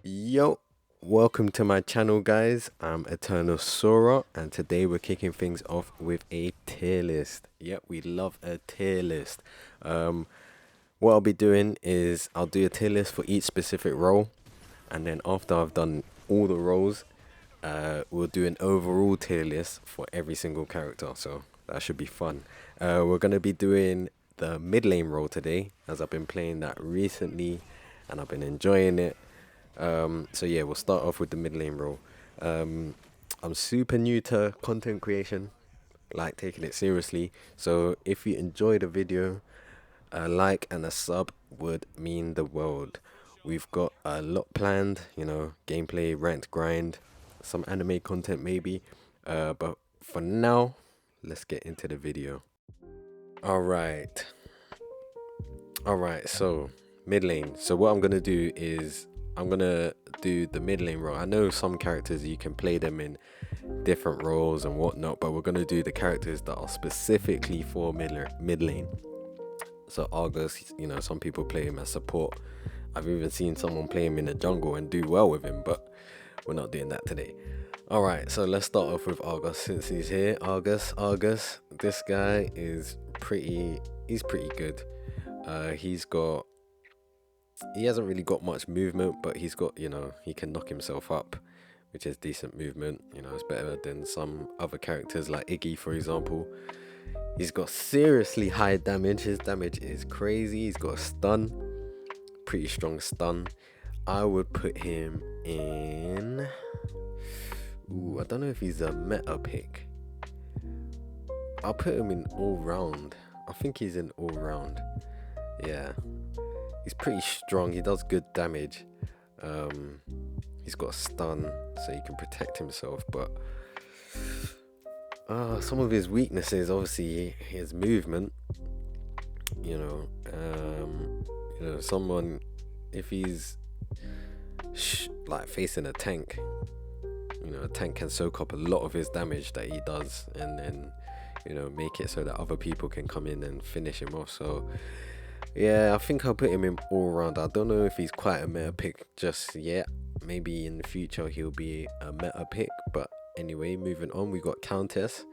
Yo, welcome to my channel, guys. I'm Eternal Sora, and today we're kicking things off with a tier list. Yep, we love a tier list. What I'll be doing is I'll do a tier list for each specific role, and then after I've done all the roles, we'll do an overall tier list for every single character. So that should be fun. We're gonna be doing the mid lane role today, as I've been playing that recently, and I've been enjoying it. So yeah, we'll start off with the mid lane role. I'm super new to content creation, like taking it seriously. So if you enjoy the video, a like and a sub would mean the world. We've got a lot planned, gameplay, rant, grind, some anime content maybe. But for now, let's get into the video. All right. So mid lane. So what I'm gonna do is I'm gonna do the mid lane role. I know some characters you can play them in different roles and whatnot, but we're gonna do the characters that are specifically for mid lane. So Argus, some people play him as support. I've even seen someone play him in the jungle and do well with him, but we're not doing that today. All right, so let's start off with Argus since he's here. Argus. This guy is he's pretty good. He hasn't really got much movement, but he's got, he can knock himself up, which is decent movement. It's better than some other characters like Iggy, for example. He's got seriously high damage. His damage is crazy. He's got a stun, pretty strong stun. I would put him in, I don't know if he's a meta pick. I'll put him in all round. I think he's in all round. Yeah, he's pretty strong. He does good damage. He's got a stun, so he can protect himself. But some of his weaknesses, obviously, his movement. Someone, if he's like facing a tank, a tank can soak up a lot of his damage that he does, and then make it so that other people can come in and finish him off. So yeah, I think I'll put him in all round. I don't know if he's quite a meta pick just yet. Maybe in the future he'll be a meta pick. But anyway, moving on, we got Countess.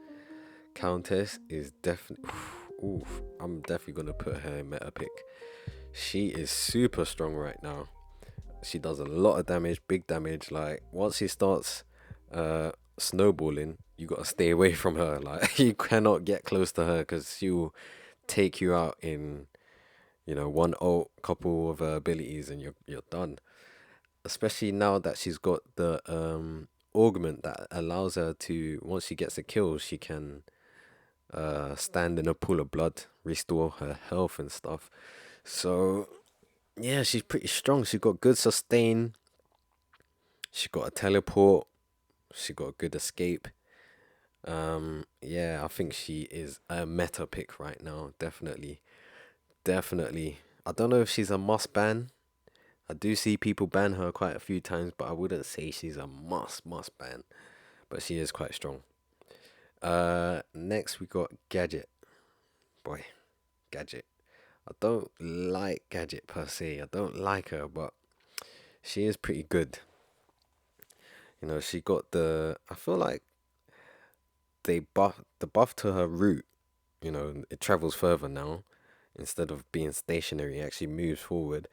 Countess is definitely, I'm definitely gonna put her in meta pick. She is super strong right now. She does a lot of damage, big damage. Like once she starts snowballing, you gotta stay away from her. Like you cannot get close to her because she will take you out in one ult, couple of abilities, and you're done. Especially now that she's got the augment that allows her to, once she gets a kill, she can stand in a pool of blood, restore her health and stuff. So yeah, she's pretty strong. She got good sustain. She got a teleport. She got a good escape. Yeah, I think she is a meta pick right now. Definitely. I don't know if she's a must ban. I do see people ban her quite a few times, but I wouldn't say she's a must ban. But she is quite strong. Next we got Gadget. Boy, Gadget. I don't like Gadget per se. I don't like her, but she is pretty good. She got I feel like the buff to her route. It travels further now. Instead of being stationary, it actually moves forward.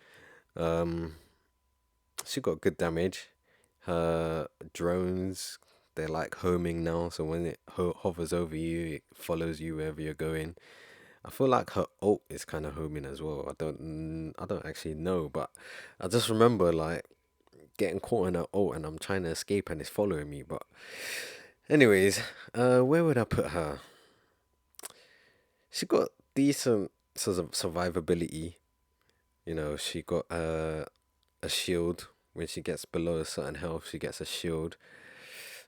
She got good damage. Her drones, they're like homing now, so when it hovers over you, it follows you wherever you're going. I feel like her ult is kind of homing as well. I don't actually know, but I just remember like getting caught in her ult and I'm trying to escape and it's following me. But anyways, where would I put her? She got decent sort of survivability. She got a shield. When she gets below a certain health, she gets a shield.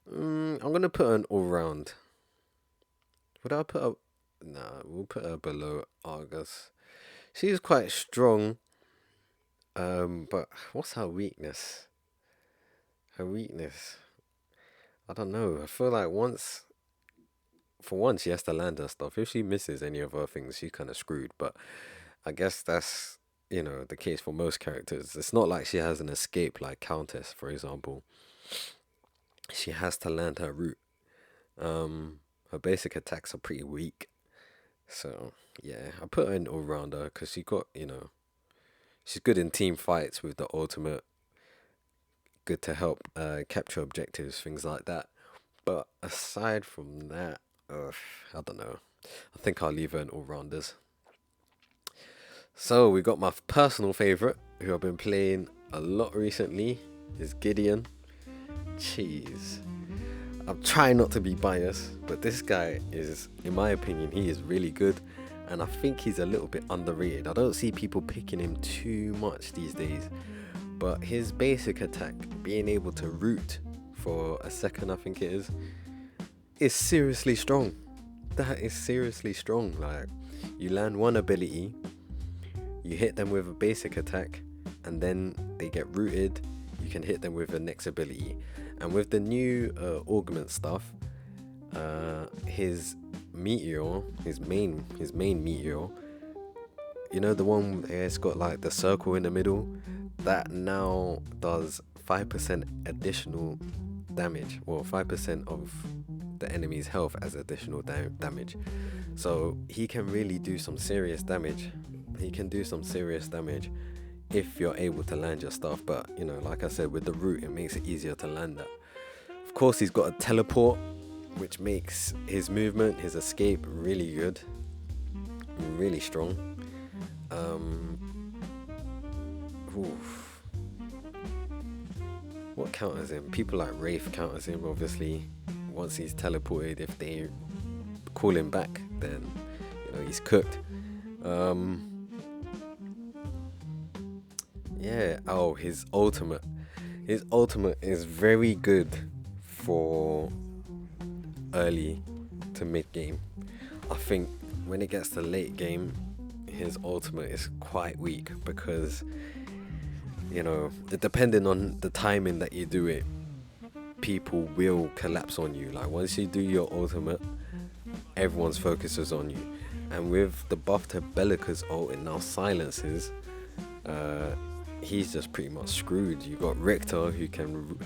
I'm gonna put her an all round. Would I put her? Nah, we'll put her below Argus. She's quite strong. But what's her weakness? Her weakness, I don't know. I feel like once for one, she has to land her stuff. If she misses any of her things, she's kind of screwed. But I guess that's, the case for most characters. It's not like she has an escape like Countess, for example. She has to land her route. Her basic attacks are pretty weak. So, yeah, I put her in all rounder because she's good in team fights with the ultimate, good to help capture objectives, things like that. But aside from that, I don't know. I think I'll leave her in all rounders. So we got my personal favorite, who I've been playing a lot recently, is Gideon. Jeez. I'm trying not to be biased, but this guy is, in my opinion, he is really good. And I think he's a little bit underrated. I don't see people picking him too much these days. But his basic attack, being able to root for a second, I think it is seriously strong. That is seriously strong. Like, you land one ability, you hit them with a basic attack, and then they get rooted. You can hit them with the next ability. And with the new augment stuff, his meteor, his main meteor, the one that's got like the circle in the middle, that now does 5% additional damage, or 5% of the enemy's health as additional damage. So he can really do some serious damage. He can do some serious damage if you're able to land your stuff. But like I said, with the root, it makes it easier to land that. Of course, he's got a teleport, which makes his movement, his escape really good, really strong. Oof. What counters him? People like Wraith counters him, obviously. Once he's teleported, if they call him back, then he's cooked. Yeah. Oh, his ultimate. His ultimate is very good for early to mid game. I think when it gets to late game, his ultimate is quite weak because depending on the timing that you do it, people will collapse on you. Like, once you do your ultimate, everyone's focus is on you. And with the buff to Bellica's ult, it now silences. He's just pretty much screwed. You got Richter, who can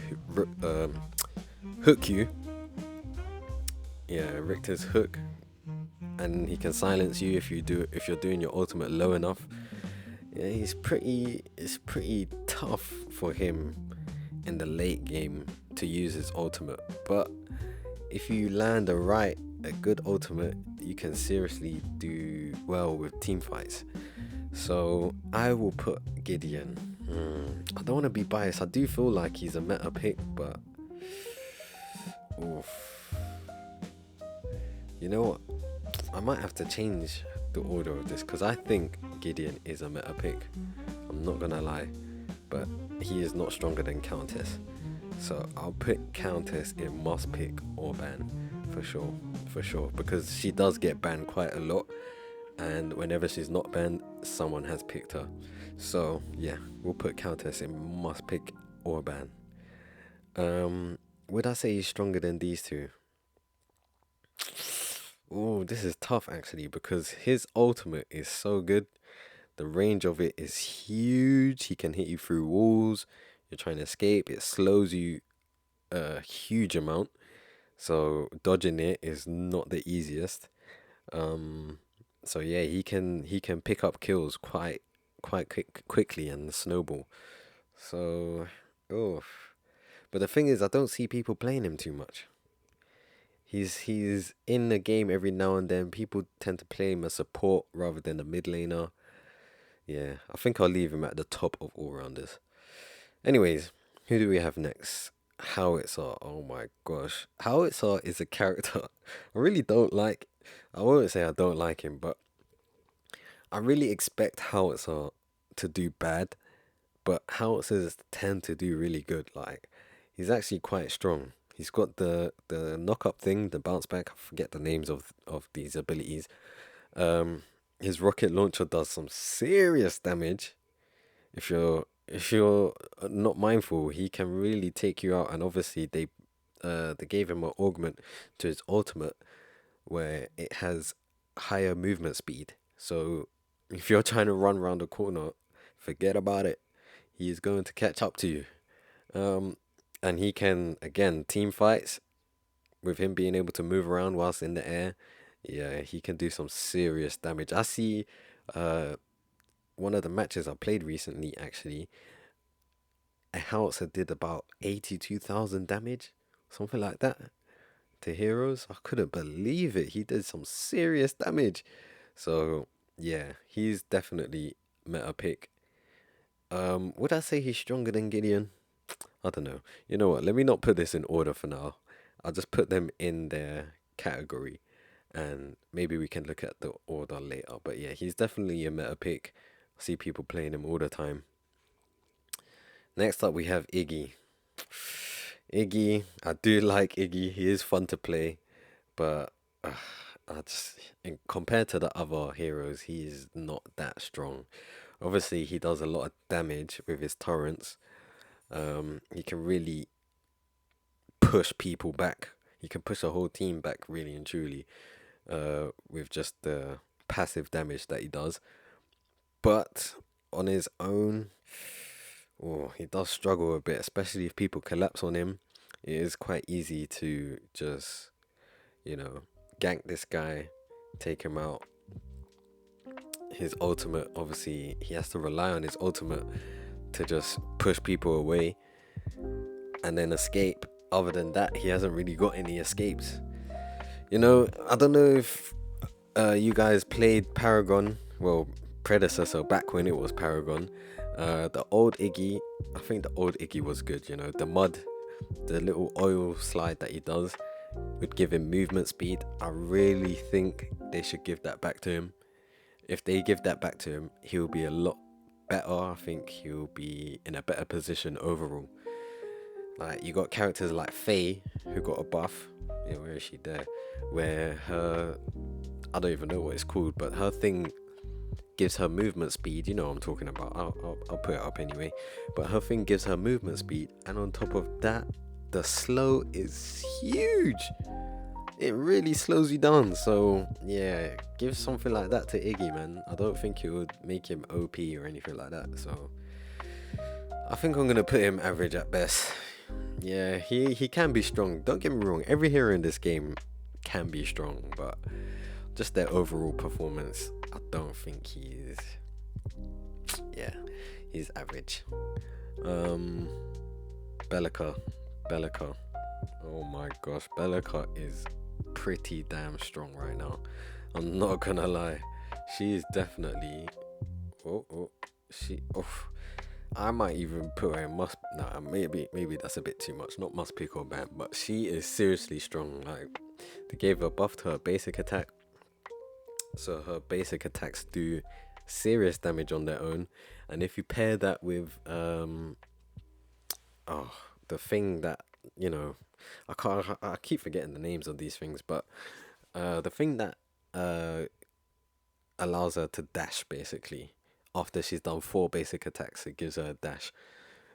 hook you. Yeah, Richter's hook, and he can silence you if you're doing your ultimate low enough. Yeah, it's pretty tough for him in the late game to use his ultimate. But if you land a good ultimate, you can seriously do well with team fights. So I will put Gideon. I don't want to be biased. I do feel like he's a meta pick, but oof. You know what? I might have to change the order of this because I think Gideon is a meta pick. I'm not gonna lie, but he is not stronger than Countess. So I'll put Countess in must pick or ban for sure, because she does get banned quite a lot, and whenever she's not banned, someone has picked her. So yeah, we'll put Countess in must pick or ban. Would I say he's stronger than these two? Oh, this is tough actually, because his ultimate is so good. The range of it is huge. He can hit you through walls. You're trying to escape. It slows you a huge amount. So dodging it is not the easiest. So yeah, he can pick up kills quite quickly and snowball. So, oh, but the thing is, I don't see people playing him too much. He's in the game every now and then. People tend to play him as support rather than a mid laner. Yeah, I think I'll leave him at the top of all rounders. Anyways, who do we have next? Howitzer. Oh my gosh. Howitzer is a character I really don't like. I won't say I don't like him, but I really expect Howitzer to do bad, but Howitzers tend to do really good. Like, he's actually quite strong. He's got the knock up thing, the bounce back. I forget the names of these abilities. His rocket launcher does some serious damage. If you're not mindful, he can really take you out. And obviously they gave him an augment to his ultimate, where it has higher movement speed. So if you're trying to run around the corner, forget about it. He is going to catch up to you. Um, and he can, again, team fights with him being able to move around whilst in the air. Yeah, he can do some serious damage. I see uh, one of the matches I played recently, actually, a Hauser did about 82,000 damage, something like that, to heroes. I couldn't believe it. He did some serious damage. So, yeah, he's definitely meta pick. Would I say he's stronger than Gideon? I don't know. You know what? Let me not put this in order for now. I'll just put them in their category and maybe we can look at the order later. But yeah, he's definitely a meta pick. I see people playing him all the time. Next up, we have Iggy. Iggy, I do like Iggy. He is fun to play, but I just compared to the other heroes, he is not that strong. Obviously, he does a lot of damage with his torrents. He can really push people back. He can push a whole team back, really and truly, with just the passive damage that he does. But on his own, oh, he does struggle a bit, especially if people collapse on him. It is quite easy to just, you know, gank this guy, take him out. His ultimate, obviously, he has to rely on his ultimate to just push people away and then escape. Other than that, he hasn't really got any escapes. You know, I don't know if you guys played Paragon, well, Predecessor back when it was Paragon. The old Iggy, I think the old Iggy was good, you know, the mud, the little oil slide that he does would give him movement speed. I really think they should give that back to him. If they give that back to him, he'll be a lot better. I think he'll be in a better position overall. Like, you got characters like Faye who got a buff. Yeah, where is she there? Where her, I don't even know what it's called, but her thing gives her movement speed. You know what I'm talking about. I'll put it up anyway. But her thing gives her movement speed, and on top of that, the slow is huge. It really slows you down. So yeah, give something like that to Iggy, man. I don't think it would make him OP or anything like that. So I think I'm gonna put him average at best. Yeah, he can be strong. Don't get me wrong. Every hero in this game can be strong, but just their overall performance, I don't think he is. Yeah, he's average. Bellica, Bellica. Oh my gosh, Bellica is pretty damn strong right now. I'm not gonna lie. She is definitely. Oh, she. Oh, I might even put her in must. Nah, maybe that's a bit too much. Not must pick or ban, but she is seriously strong. Like, they gave a buff to her basic attack, so her basic attacks do serious damage on their own. And if you pair that with oh, the thing that, you know, I keep forgetting the names of these things, but the thing that allows her to dash, basically, after she's done 4 basic attacks, it gives her a dash.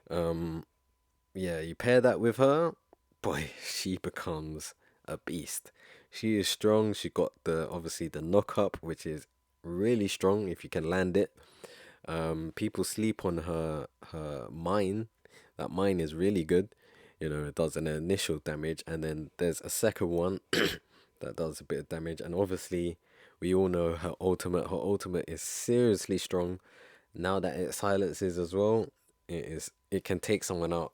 Yeah, you pair that with her, boy, she becomes a beast. She is strong. She got the, obviously, the knock up, which is really strong if you can land it. People sleep on her mine. That mine is really good. You know, it does an initial damage, and then there's a second one that does a bit of damage. And obviously, we all know her ultimate. Her ultimate is seriously strong. Now that it silences as well, it can take someone out.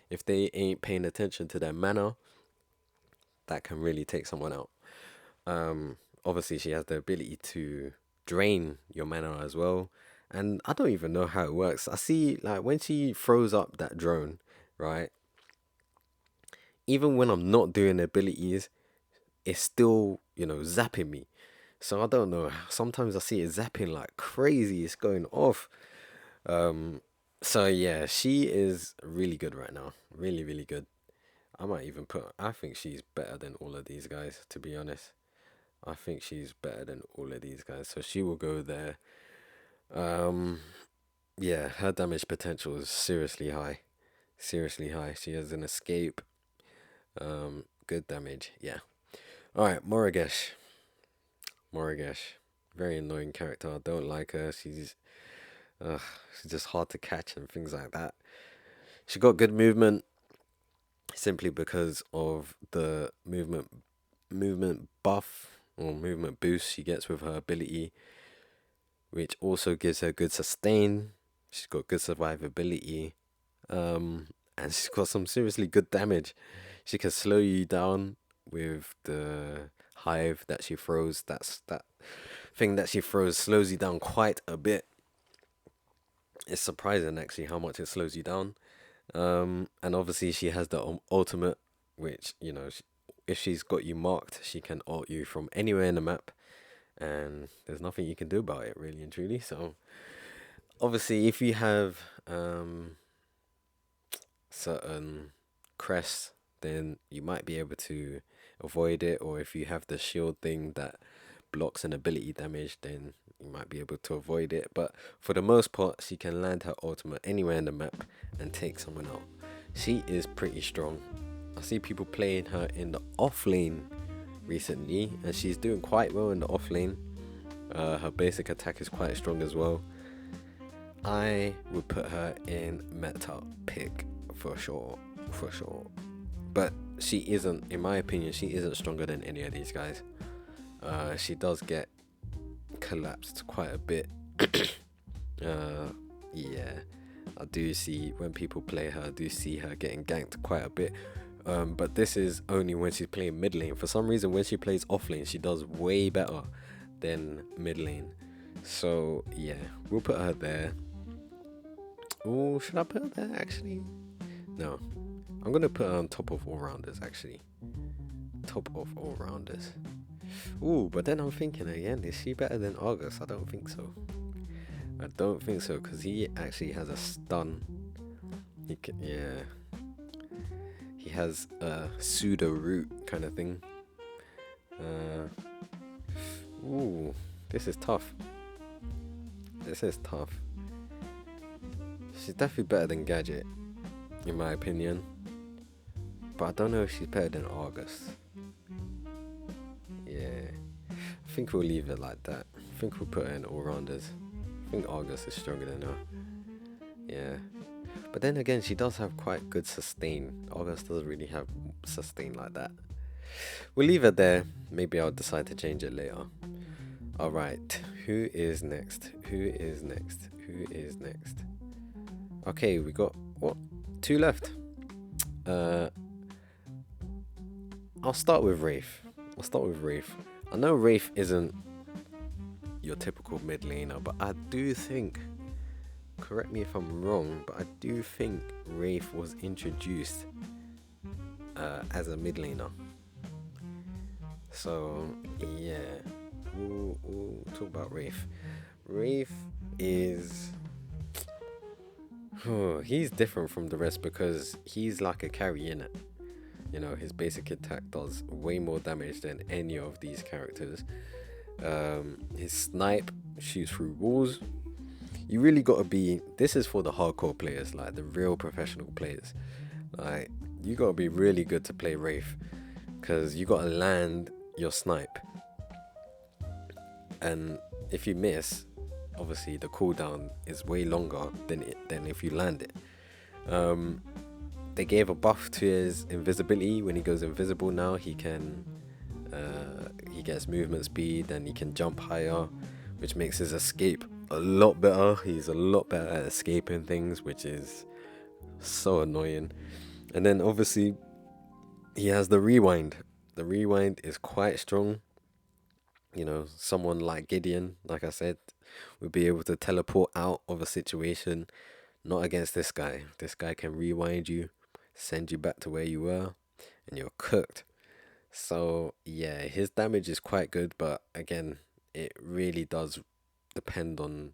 If they ain't paying attention to their mana, that can really take someone out. Obviously, she has the ability to drain your mana as well. And I don't even know how it works. I see, like, when she throws up that drone, right? Even when I'm not doing abilities, it's still, you know, zapping me. So I don't know. Sometimes I see it zapping like crazy. It's going off. So yeah, she is really good right now. Really, really good. I might even put. I think she's better than all of these guys. To be honest, I think she's better than all of these guys. So she will go there. Um, yeah, her damage potential is seriously high. Seriously high. She has an escape. Good damage. Yeah. All right, Morigesh. Morigesh, very annoying character. I don't like her. Uh, she's just hard to catch and things like that. She got good movement simply because of the movement buff or movement boost she gets with her ability, which also gives her good sustain. She's got good survivability, and she's got some seriously good damage. She can slow you down with the hive that she throws. That thing that she throws slows you down quite a bit. It's surprising actually how much it slows you down. And obviously she has the ultimate, which if she's got you marked, she can ult you from anywhere in the map, and there's nothing you can do about it, really and truly. So obviously, if you have certain crests, then you might be able to avoid it, or if you have the shield thing that blocks an ability damage, then you might be able to avoid it. But for the most part, she can land her ultimate anywhere in the map and take someone out. She is pretty strong. I see people playing her in the off lane recently, and she's doing quite well in the off lane. Her basic attack is quite strong as well. I would put her in meta pick for sure, for sure. But she isn't, in my opinion, she isn't stronger than any of these guys. She does get collapsed quite a bit. Yeah, I do see when people play her, I do see her getting ganked quite a bit. But this is only when she's playing mid lane. For some reason, when she plays off lane, she does way better than mid lane. So yeah, we'll put her there. Oh, should I put her there actually? No, I'm gonna put her on top of all rounders actually. Top of all rounders. Ooh, but then I'm thinking again, is she better than August? I don't think so. I don't think so, because he actually has a stun. Yeah. He has a pseudo root kind of thing. Ooh, this is tough. This is tough. She's definitely better than Gadget, in my opinion. But I don't know if she's better than August. Yeah. I think we'll leave it like that. I think we'll put her in all-rounders. I think August is stronger than her. Yeah. But then again, she does have quite good sustain. August doesn't really have sustain like that. We'll leave it there. Maybe I'll decide to change it later. Alright. Who is next? Who is next? Who is next? Okay, we got, what? 2 left. I'll start with Wraith. I know Wraith isn't your typical mid laner, but I do think, correct me if I'm wrong, but I do think Wraith was introduced as a mid laner. So yeah, we'll talk about Wraith. Wraith is, he's different from the rest because he's like a carry in it. His basic attack does way more damage than any of these characters. His snipe shoots through walls. You really gotta be, this is for the hardcore players, like the real professional players. Like, you gotta be really good to play Wraith, because you gotta land your snipe. And if you miss, obviously the cooldown is way longer than if you land it. They gave a buff to his invisibility. When he goes invisible now, he gets movement speed and he can jump higher, which makes his escape a lot better. He's a lot better at escaping things, which is so annoying. And then obviously he has the rewind. The rewind is quite strong. Someone like Gideon, like I said, would be able to teleport out of a situation. Not against this guy. This guy can rewind you, send you back to where you were, and you're cooked. So yeah, his damage is quite good, but again, it really does depend on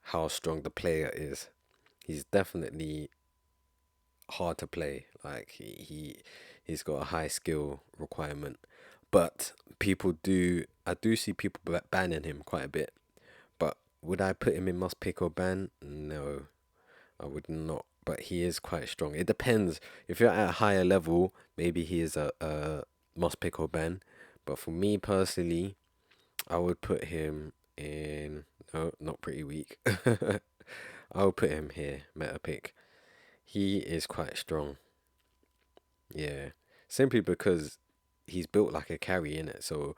how strong the player is. He's definitely hard to play. Like he's got a high skill requirement, but I do see people banning him quite a bit. But would I put him in must pick or ban? No, I would not. But he is quite strong. It depends. If you're at a higher level, maybe he is a must pick or ban. But for me personally, I would put him in. No, not pretty weak. I would put him here, meta pick. He is quite strong. Yeah. Simply because he's built like a carry in it, so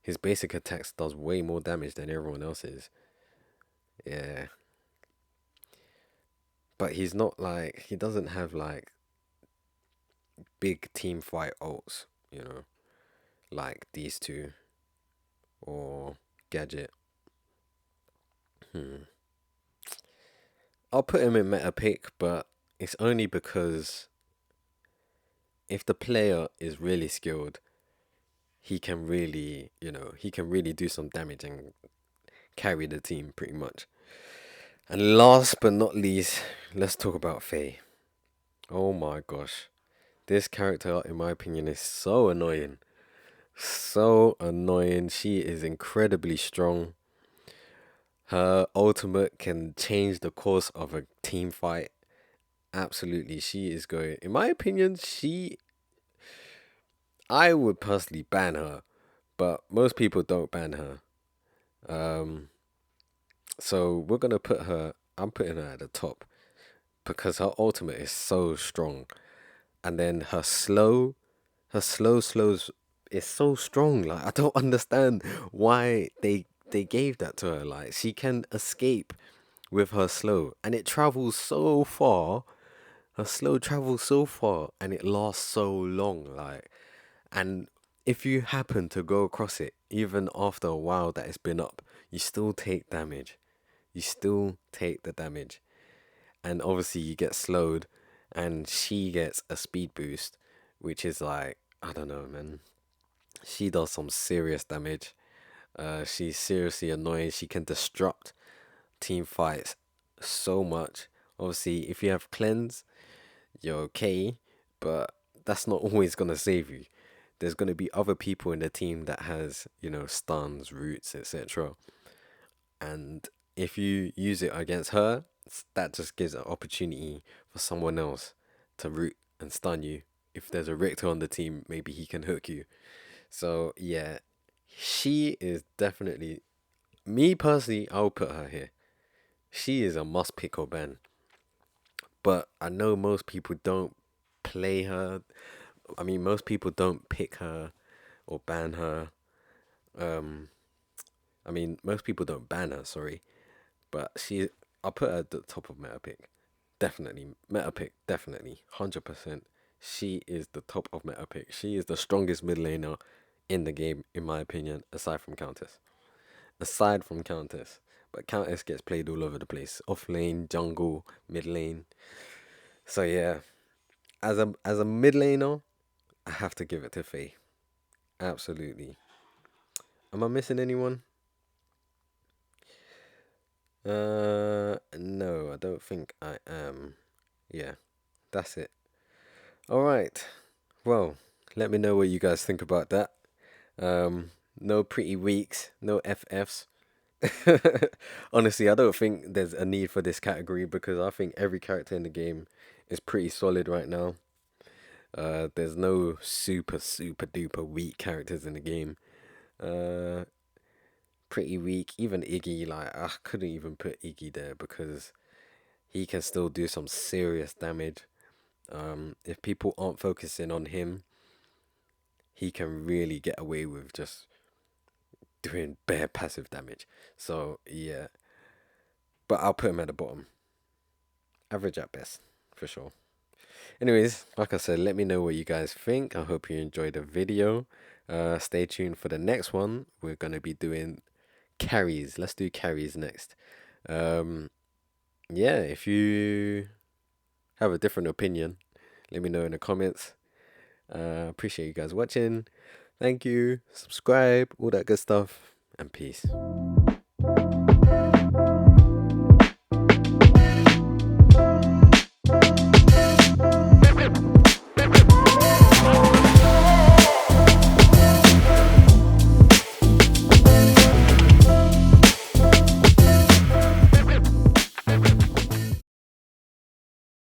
his basic attacks does way more damage than everyone else's. Yeah. But he's not like he doesn't have like big team fight ults, you know, like these two or Gadget. Hmm. I'll put him in meta pick, but it's only because if the player is really skilled, he can really, he can really do some damage and carry the team pretty much. And last but not least, let's talk about Faye. Oh my gosh. This character, in my opinion, is so annoying. So annoying. She is incredibly strong. Her ultimate can change the course of a team fight. Absolutely. She is going, in my opinion, I would personally ban her, but most people don't ban her. Um, so we're gonna put her. I'm putting her at the top because her ultimate is so strong, and then her slows is so strong. Like I don't understand why they gave that to her. Like she can escape with her slow, and it travels so far. Her slow travels so far, and it lasts so long. Like, and if you happen to go across it, even after a while that it's been up, you still take damage. You still take the damage. And obviously you get slowed and she gets a speed boost, which is like, I don't know, man. She does some serious damage. She's seriously annoying. She can disrupt team fights so much. Obviously, if you have cleanse, you're okay, but that's not always gonna save you. There's gonna be other people in the team that has, stuns, roots, etc. And if you use it against her, that just gives an opportunity for someone else to root and stun you. If there's a Richter on the team, maybe he can hook you. So yeah, she is definitely me personally. I'll put her here. She is a must pick or ban. But I know most people don't play her. I mean, most people don't pick her or ban her. Um, I mean, most people don't ban her. Sorry, but I'll put her at the top of meta pick. Definitely meta pick. Definitely 100%. She is the top of meta pick. She is the strongest mid laner in the game, in my opinion, aside from Countess. Aside from Countess. But Countess gets played all over the place. Off lane, jungle, mid lane. So yeah, as a mid laner, I have to give it to Faye. Absolutely. Am I missing anyone? No, I don't think I am. Yeah, that's it. All right. Well, let me know what you guys think about that. No pretty weeks, no FFs. Honestly, I don't think there's a need for this category because I think every character in the game is pretty solid right now. There's no super duper weak characters in the game. Uh, Pretty weak. Even Iggy, like I couldn't even put Iggy there because he can still do some serious damage. If people aren't focusing on him, he can really get away with just doing bare passive damage. So yeah, but I'll put him at the bottom. Average at best, for sure. Anyways, like I said, let me know what you guys think. I hope you enjoyed the video. Stay tuned for the next one. We're gonna be doing carries. Let's do carries next. Um, yeah, if you have a different opinion, let me know in the comments. Appreciate you guys watching. Thank you. Subscribe, all that good stuff, and peace.